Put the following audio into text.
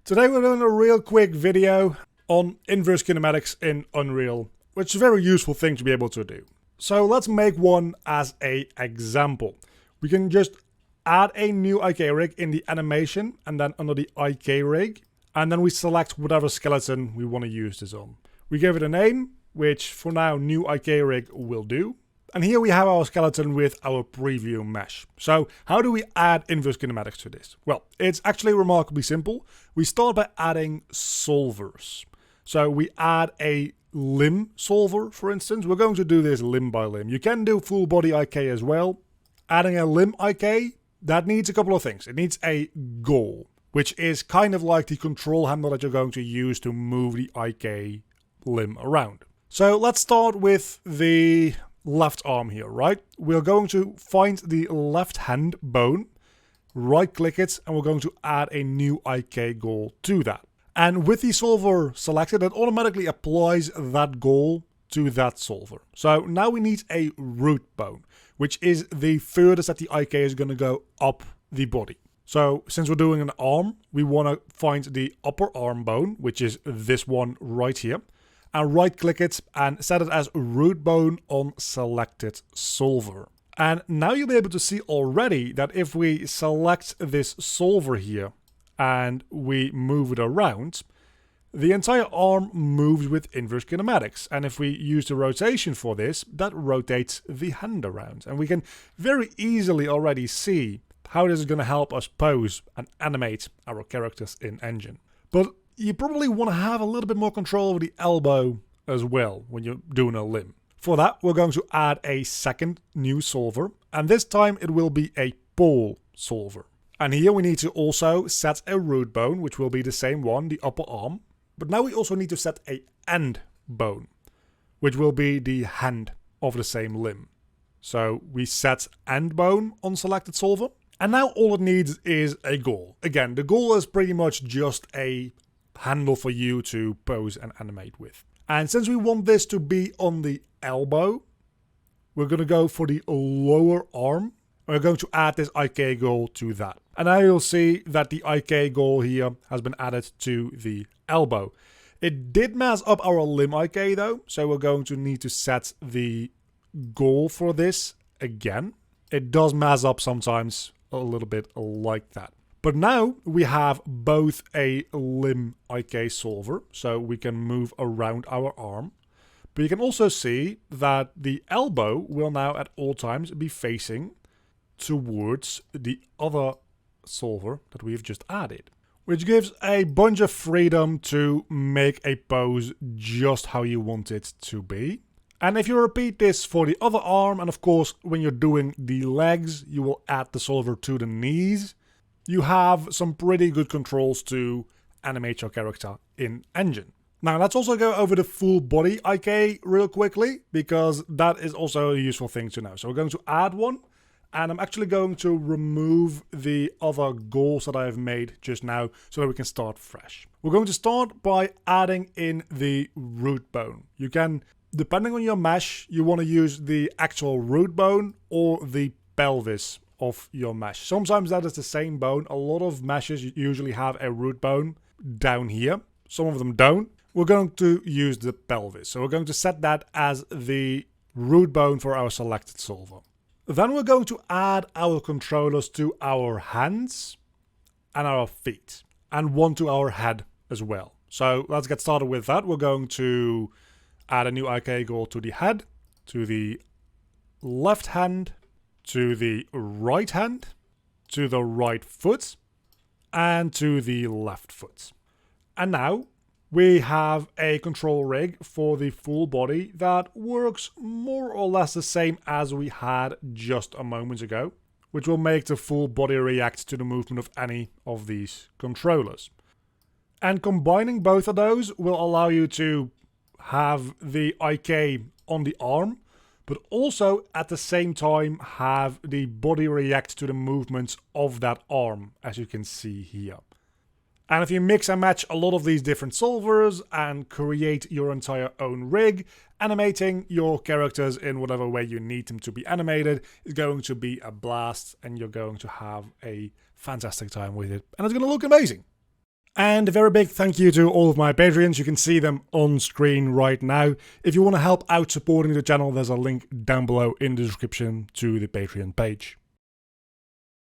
Today we're doing a real quick video on inverse kinematics in Unreal, which is a very useful thing to be able to do. So let's make one as an example. We can just add a new IK rig in the animation and then under the IK rig, and then we select whatever skeleton we want to use this on. We give it a name, which for now new IK rig will do. And here we have our skeleton with our preview mesh. So how do we add inverse kinematics to this? Well, it's actually remarkably simple. We start by adding solvers. So we add a limb solver, for instance. We're going to do this limb by limb. You can do full body IK as well. Adding a limb IK, that needs a couple of things. It needs a goal, which is kind of like the control handle that you're going to use to move the IK limb around. So let's start with the left arm here, right? We're going to find the left hand bone, right click it, and we're going to add a new IK goal to that. And with the solver selected, it automatically applies that goal to that solver. So now we need a root bone, which is the furthest that the IK is going to go up the body. So since we're doing an arm, we want to find the upper arm bone, which is this one right here, and right click it and set it as root bone on selected solver. And now you'll be able to see already that if we select this solver here and we move it around, the entire arm moves with inverse kinematics. And if we use the rotation for this, that rotates the hand around. And we can very easily already see how this is going to help us pose and animate our characters in Engine. But you probably want to have a little bit more control over the elbow as well when you're doing a limb. For that, we're going to add a second new solver, and this time it will be a pole solver. And here we need to also set a root bone, which will be the same one, the upper arm. But now we also need to set a end bone, which will be the hand of the same limb. So we set end bone on selected solver, and now all it needs is a goal. Again, the goal is pretty much just a handle for you to pose and animate with. And since we want this to be on the elbow, we're going to go for the lower arm. We're going to add this IK goal to that. And now you'll see that the IK goal here has been added to the elbow. It did mess up our limb IK though, so we're going to need to set the goal for this again. It does mess up sometimes a little bit like that. But now we have both a limb IK solver, so we can move around our arm. But you can also see that the elbow will now at all times be facing towards the other solver that we've just added, which gives a bunch of freedom to make a pose just how you want it to be. And if you repeat this for the other arm, and of course when you're doing the legs, you will add the solver to the knees, you have some pretty good controls to animate your character in Engine. Now let's also go over the full body IK real quickly, because that is also a useful thing to know. So we're going to add one, and I'm actually going to remove the other goals that I've made just now so that we can start fresh. We're going to start by adding in the root bone. You can, depending on your mesh, you want to use the actual root bone or the pelvis of your mesh. Sometimes that is the same bone. A lot of meshes usually have a root bone down here. Some of them don't. We're going to use the pelvis. So we're going to set that as the root bone for our selected solver. Then we're going to add our controllers to our hands and our feet, and one to our head as well. So let's get started with that. We're going to add a new IK goal to the head, to the left hand, to the right hand, to the right foot, and to the left foot. And now we have a control rig for the full body that works more or less the same as we had just a moment ago, which will make the full body react to the movement of any of these controllers. And combining both of those will allow you to have the IK on the arm, but also at the same time have the body react to the movements of that arm, as you can see here. And if you mix and match a lot of these different solvers and create your entire own rig, animating your characters in whatever way you need them to be animated is going to be a blast, and you're going to have a fantastic time with it. And it's going to look amazing. And a very big thank you to all of my Patreons. You can see them on screen right now. If you want to help out supporting the channel, there's a link down below in the description to the Patreon page.